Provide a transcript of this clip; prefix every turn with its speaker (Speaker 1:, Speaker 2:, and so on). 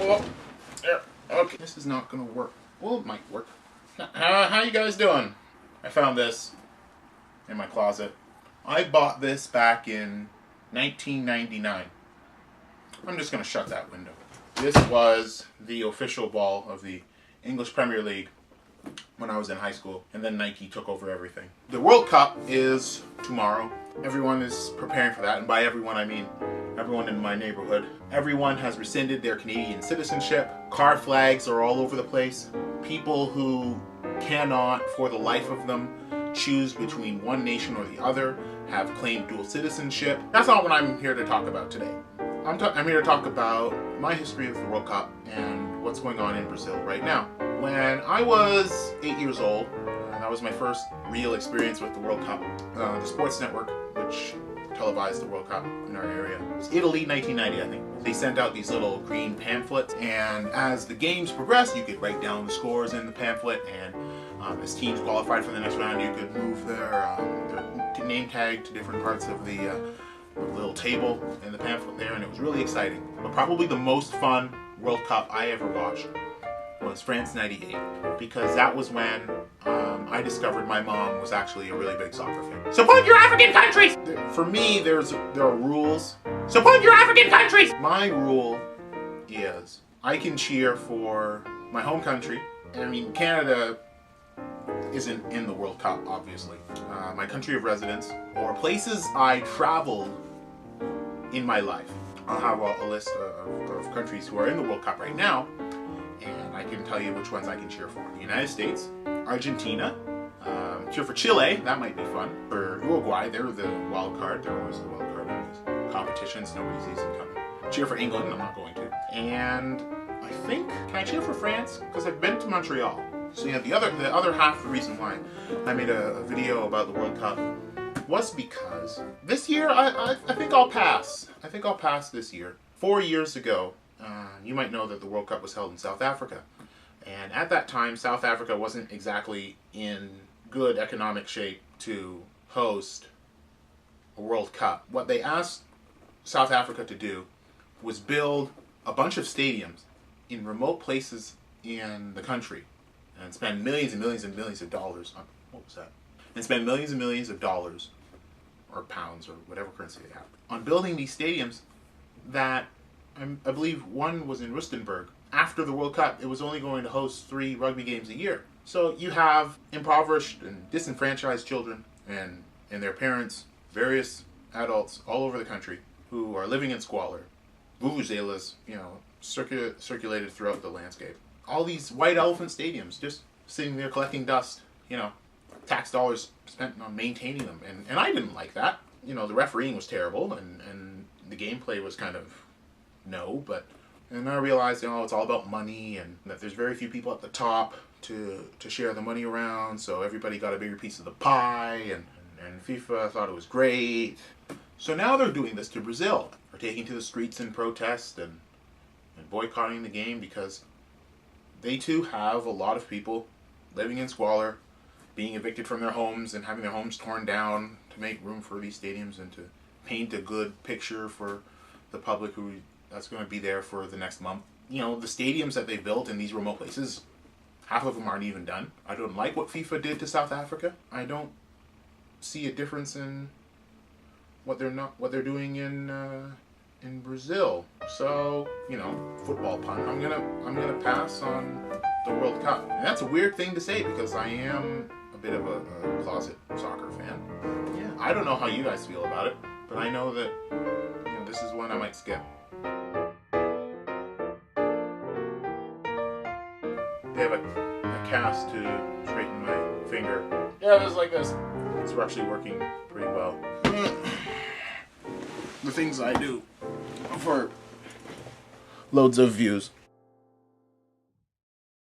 Speaker 1: Oh, there. Okay. This is not gonna work. Well, it might work. How you guys doing? I found this in my closet. I bought this back in 1999. I'm just gonna shut that window. This was the official ball of the English Premier League when I was in high school, and then Nike took over everything. The World Cup is tomorrow. Everyone is preparing for that, and by everyone I mean everyone in my neighborhood. Everyone has rescinded their Canadian citizenship. Car flags are all over the place. People who cannot, for the life of them, choose between one nation or the other have claimed dual citizenship. That's not what I'm here to talk about today. I'm here to talk about my history of the World Cup and what's going on in Brazil right now. When I was 8 years old, that was my first real experience with the World Cup. The Sports Network, which televised the World Cup in our area, it was Italy 1990, I think. They sent out these little green pamphlets, and as the games progressed, you could write down the scores in the pamphlet, and as teams qualified for the next round, you could move their name tag to different parts of the little table in the pamphlet there, and it was really exciting. But probably the most fun World Cup I ever watched was France '98, because that was when I discovered my mom was actually a really big soccer fan. Support your African countries! For me, there are rules. Support your African countries! My rule is I can cheer for my home country. I mean, Canada isn't in the World Cup, obviously. My country of residence, or places I traveled in my life. I'll have a list of countries who are in the World Cup right now, and I can tell you which ones I can cheer for. The United States, Argentina, cheer for Chile, that might be fun. For Uruguay, they're the wild card. They're always the wild card in these competitions. Nobody sees them coming. Cheer for England, I'm not going to. And I think, can I cheer for France? Because I've been to Montreal. So yeah, the other half of the reason why I made a video about the World Cup was because this year I think I'll pass. I think I'll pass this year. 4 years ago, you might know that the World Cup was held in South Africa. And at that time, South Africa wasn't exactly in good economic shape to host a World Cup. What they asked South Africa to do was build a bunch of stadiums in remote places in the country and spend millions and millions and millions of dollars on, what was that? And spend millions and millions of dollars, or pounds, or whatever currency they have, on building these stadiums that, I believe one was in Rustenburg. After the World Cup, it was only going to host 3 rugby games a year. So you have impoverished and disenfranchised children and their parents, various adults all over the country who are living in squalor. Vuvuzelas, circulated throughout the landscape. All these white elephant stadiums just sitting there collecting dust, tax dollars spent on maintaining them. And I didn't like that. The refereeing was terrible, and the gameplay was kind of and I realized, it's all about money, and that there's very few people at the top to share the money around, so everybody got a bigger piece of the pie, and FIFA thought it was great. So now they're doing this to Brazil. They're taking to the streets in protest and boycotting the game because they too have a lot of people living in squalor, being evicted from their homes and having their homes torn down to make room for these stadiums and to paint a good picture for the public that's going to be there for the next month. The stadiums that they built in these remote places, half of them aren't even done. I don't like what FIFA did to South Africa. I don't see a difference in what they're doing in Brazil. So, football pun. I'm gonna pass on the World Cup. And that's a weird thing to say because I am a bit of a closet soccer fan. Yeah. I don't know how you guys feel about it, but I know that this is one I might skip. They have a cast to straighten my finger. Yeah, just like this. It's actually working pretty well. The things I do for loads of views.